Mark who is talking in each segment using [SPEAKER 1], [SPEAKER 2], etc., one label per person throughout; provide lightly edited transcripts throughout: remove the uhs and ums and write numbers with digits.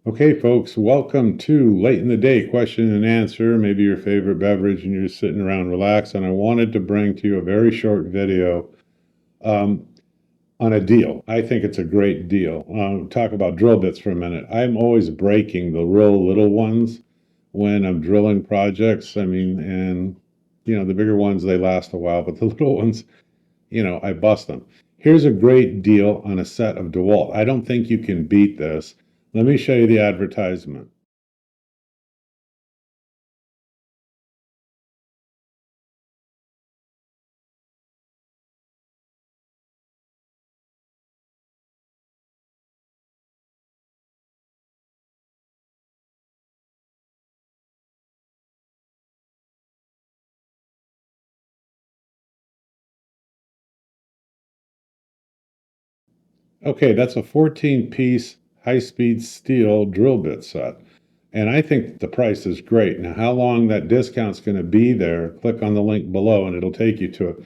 [SPEAKER 1] Okay, folks, welcome to Late in the Day Question and Answer, maybe your favorite beverage, and you're just sitting around relaxed. And I wanted to bring to you a very short video um, on a deal. I think it's a great deal. Talk about drill bits for a minute. I'm always breaking the real little ones when I'm drilling projects. I mean, and the bigger ones, they last a while, but the little ones, I bust them. Here's a great deal on a set of DeWalt. I don't think you can beat this. Let me show you the advertisement. Okay, that's a 14-piece high-speed steel drill bit set. And I think the price is great. Now, how long that discount's going to be there, click on the link below and it'll take you to it.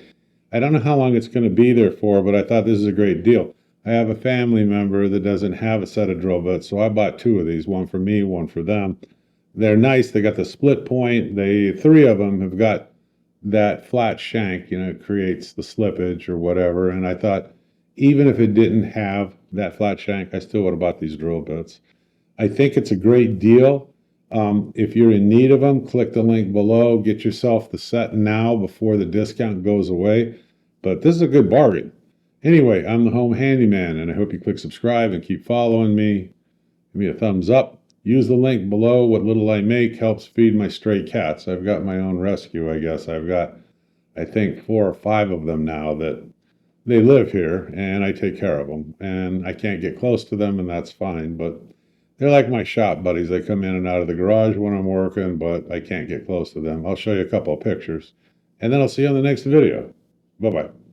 [SPEAKER 1] I don't know how long it's going to be there for, but I thought this is a great deal. I have a family member that doesn't have a set of drill bits, so I bought two of these, one for me, one for them. They're nice. They got the split point. Three of them have got that flat shank, it creates the slippage or whatever. And I thought, even if it didn't have that flat shank, I still would have bought these drill bits. I think it's a great deal. If you're in need of them, click the link below. Get yourself the set now before the discount goes away. But this is a good bargain. Anyway, I'm the Home Handyman, and I hope you click subscribe and keep following me. Give me a thumbs up. Use the link below. What little I make helps feed my stray cats. I've got my own rescue, I guess. I've got, I think, 4 or 5 of them now that they live here, and I take care of them. And I can't get close to them, and that's fine. But they're like my shop buddies. They come in and out of the garage when I'm working, but I can't get close to them. I'll show you a couple of pictures, and then I'll see you on the next video. Bye-bye.